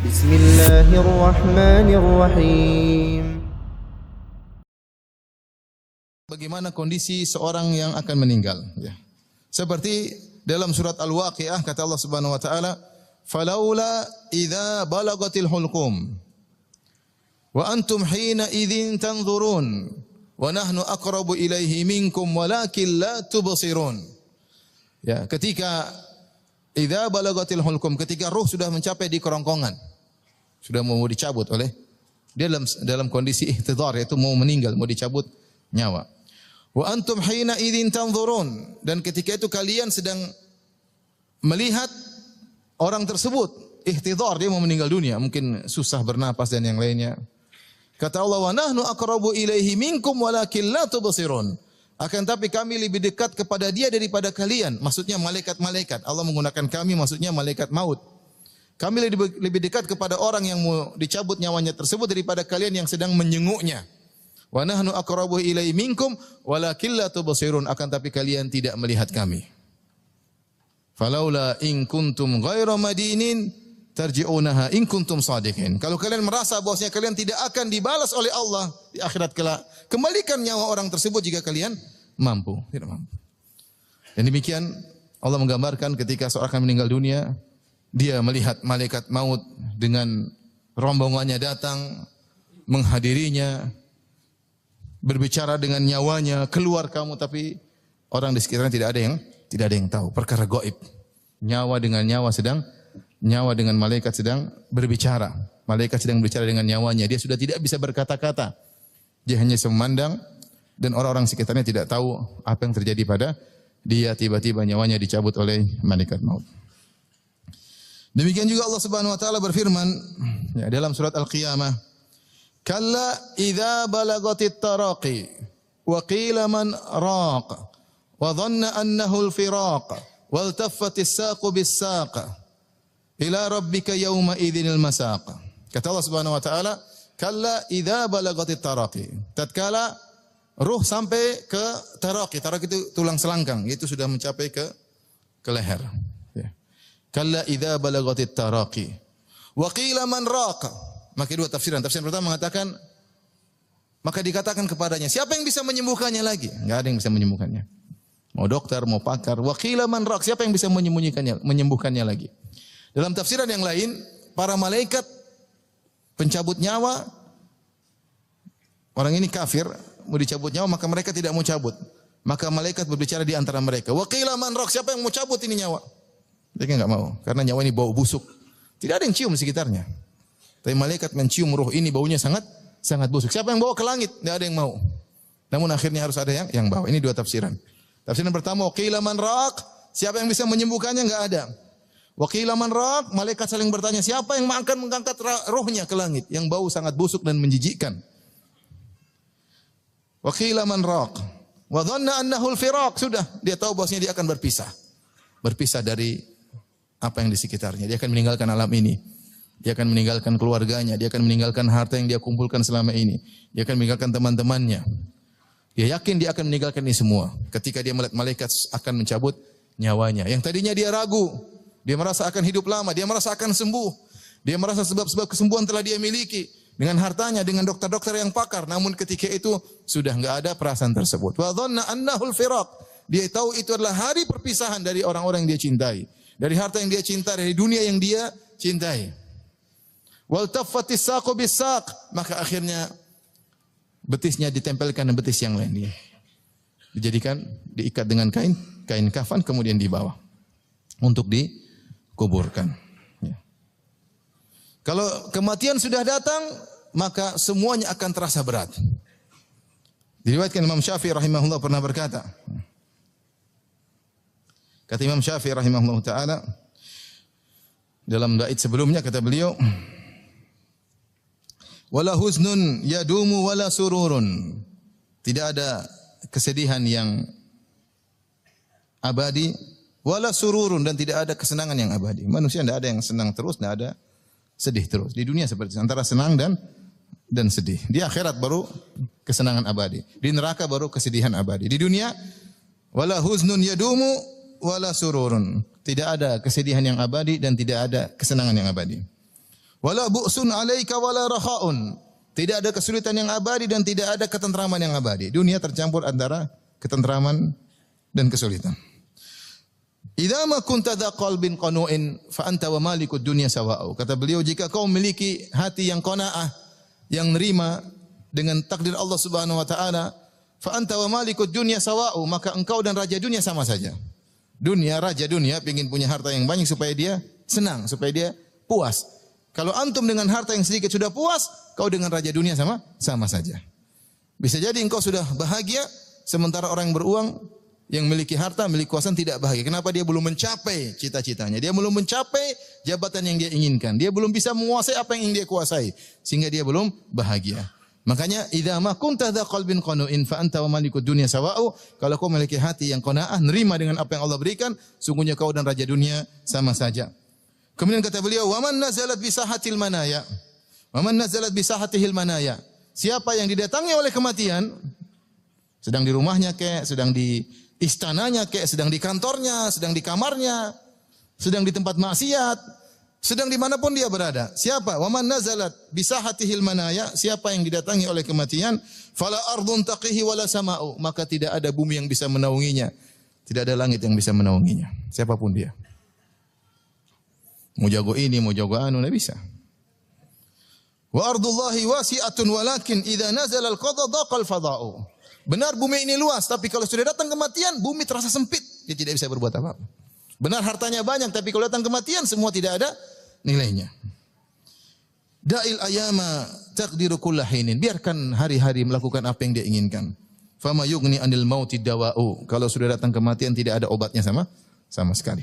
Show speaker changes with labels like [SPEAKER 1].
[SPEAKER 1] Bismillahirrahmanirrahim.
[SPEAKER 2] Bagaimana kondisi seorang yang akan meninggal, ya. Seperti dalam surat Al-Waqiah kata Allah Subhanahu wa taala, "Falaula idza balagatil hulqum wa antum hina idzin tanzurun wa nahnu aqrabu ilaihi minkum walakin la tubsirun." Ya, ketika idza balagatil hulqum, ketika ruh sudah mencapai di kerongkongan, sudah mau dicabut oleh dia dalam kondisi ihtidhar, yaitu mau meninggal, mau dicabut nyawa. Wa antum hina idzin tanzurun, dan ketika itu kalian sedang melihat orang tersebut ihtidhar, dia mau meninggal dunia, mungkin susah bernapas dan yang lainnya. Kata Allah, wa nahnu aqrabu ilaihi minkum walakin la tubsirun. Akan tapi kami lebih dekat kepada dia daripada kalian. Maksudnya malaikat-malaikat. Allah menggunakan kami, maksudnya malaikat maut. Kami lebih dekat kepada orang yang mau dicabut nyawanya tersebut daripada kalian yang sedang menyenguknya. Wa nahnu aqrabu ilaihi minkum walakin la tubsirun. Akan tapi kalian tidak melihat kami. Falaula in kuntum ghaira madinin tarji'unaha in kuntum shadiqin. Kalau kalian merasa bahwasanya kalian tidak akan dibalas oleh Allah di akhirat kelak, kembalikan nyawa orang tersebut jika kalian mampu. Tidak mampu. Dan demikian Allah menggambarkan ketika seorang akan meninggal dunia, dia melihat malaikat maut dengan rombongannya datang menghadirinya, berbicara dengan nyawanya, keluar kamu, tapi orang di sekitarnya tidak ada yang tahu, perkara gaib. Nyawa dengan malaikat sedang berbicara. Malaikat sedang berbicara dengan nyawanya. Dia sudah tidak bisa berkata-kata. Dia hanya memandang dan orang-orang sekitarnya tidak tahu apa yang terjadi pada dia. Tiba-tiba nyawanya dicabut oleh malaikat maut. Demikian juga Allah Subhanahu wa taala berfirman, ya, dalam surat Al-Qiyamah, "Kalla idza balagatit taraqi wa qila man raq wa dhanna annahu al-firaq wal taffatis saqu bis-saq." Ila rabbika yawma idzinil masaq. Kata Allah Subhanahu wa taala, kalla idza balagatit taraqi. Tatkala ruh sampai ke taraqi. Taraqi itu tulang selangkang, itu sudah mencapai ke leher. Ya. Kalla idza balagatit taraqi. Wa qila man raq. Maka dua tafsiran. Tafsiran pertama mengatakan, maka dikatakan kepadanya, siapa yang bisa menyembuhkannya lagi? Enggak ada yang bisa menyembuhkannya. Mau dokter, mau pakar. Wa qila man raq. Siapa yang bisa menyembuhkannya lagi? Dalam tafsiran yang lain, para malaikat pencabut nyawa, orang ini kafir, mau dicabut nyawa, maka mereka tidak mau cabut. Maka malaikat berbicara di antara mereka. Wa qila man raq, siapa yang mau cabut ini nyawa? Mereka enggak mau, karena nyawa ini bau busuk. Tidak ada yang cium sekitarnya. Tapi malaikat mencium ruh ini baunya sangat busuk. Siapa yang bawa ke langit? Tidak ada yang mau. Namun akhirnya harus ada yang bawa. Ini dua tafsiran. Tafsiran pertama, wa qila man raq, siapa yang bisa menyembuhkannya? Enggak ada. Wa qila man raq, malaikat saling bertanya, siapa yang akan mengangkat rohnya ke langit yang bau sangat busuk dan menjijikkan? Wa qila man raq wa dhanna annahu al-firaq, sudah dia tahu bahwasanya dia akan berpisah dari apa yang di sekitarnya. Dia akan meninggalkan alam ini. Dia akan meninggalkan keluarganya, dia akan meninggalkan harta yang dia kumpulkan selama ini. Dia akan meninggalkan teman-temannya. Dia yakin dia akan meninggalkan ini semua ketika dia melihat malaikat akan mencabut nyawanya. Yang tadinya dia ragu, dia merasa akan hidup lama, dia merasa akan sembuh. Dia merasa sebab-sebab kesembuhan telah dia miliki dengan hartanya, dengan dokter-dokter yang pakar. Namun ketika itu sudah enggak ada perasaan tersebut. Wa dhanna annahu al-firaq. Dia tahu itu adalah hari perpisahan dari orang-orang yang dia cintai, dari harta yang dia cintai, dari dunia yang dia cintai. Wal taffatis saqu bis-saq, maka akhirnya betisnya ditempelkan dengan betis yang lain. Dijadikan, diikat dengan kain kafan, kemudian dibawa untuk dikuburkan. Ya. Kalau kematian sudah datang, maka semuanya akan terasa berat. Diriwayatkan Imam Syafi'i rahimahullah pernah berkata, kata Imam Syafi'i rahimahullah ta'ala, dalam bait sebelumnya kata beliau, wala huznun yadumu wala sururun. Tidak ada kesedihan yang abadi, wala sururun, dan tidak ada kesenangan yang abadi. Manusia tidak ada yang senang terus, tidak ada sedih terus. Di dunia seperti itu, antara senang dan sedih. Di akhirat baru kesenangan abadi. Di neraka baru kesedihan abadi. Di dunia, wala huznun yadumu wala sururun. Tidak ada kesedihan yang abadi dan tidak ada kesenangan yang abadi. Wala bu'sun 'alaika wala rahaun. Tidak ada kesulitan yang abadi dan tidak ada ketentraman yang abadi. Dunia tercampur antara ketentraman dan kesulitan. Idza ma kunta dza qalbin qanu'in fa anta wa malikud dunya sawa'u. Kata beliau, jika kau memiliki hati yang qanaah, yang nerima dengan takdir Allah Subhanahu wa taala, fa anta wa malikud dunya sawa'u, maka engkau dan raja dunia sama saja. Dunia, raja dunia ingin punya harta yang banyak supaya dia senang, supaya dia puas. Kalau antum dengan harta yang sedikit sudah puas, kau dengan raja dunia sama saja. Bisa jadi engkau sudah bahagia, sementara orang yang beruang, yang memiliki harta, memiliki kekuasaan tidak bahagia. Kenapa? Dia belum mencapai cita-citanya. Dia belum mencapai jabatan yang dia inginkan. Dia belum bisa menguasai apa yang ingin dia kuasai. Sehingga dia belum bahagia. Makanya, idza ma kunta dza qalbin qanu'in fa anta wa malikud dunya sawa'u. Kalau kau memiliki hati yang qanaah, nerima dengan apa yang Allah berikan, sungguhnya kau dan raja dunia sama saja. Kemudian kata beliau, "Wa man nazalat bi sahatil manaya." Wa man nazalat bi sahatihil manaya. Siapa yang didatangi oleh kematian, sedang di rumahnya kek, sedang di istananya kek, sedang di kantornya, sedang di kamarnya, sedang di tempat maksiat, sedang dimanapun dia berada. Siapa? Wa man nazalat bi sahatihil manaya. Siapa yang didatangi oleh kematian, fala ardun taqihi wala sama'u. Maka tidak ada bumi yang bisa menaunginya. Tidak ada langit yang bisa menaunginya. Siapapun dia. Mau jago ini, mau jago anu, tidak bisa. Wa ardullahi wasi'atun walakin idza nazala al-qada daqa al-fada'u. Benar bumi ini luas, tapi kalau sudah datang kematian, bumi terasa sempit. Dia tidak bisa berbuat apa-apa. Benar hartanya banyak, tapi kalau datang kematian, semua tidak ada nilainya. Da'il ayama taqdiru kulla hinin. Biarkan hari-hari melakukan apa yang dia inginkan. Fama yughni anil mauti dawa'u. Kalau sudah datang kematian, tidak ada obatnya sama sekali.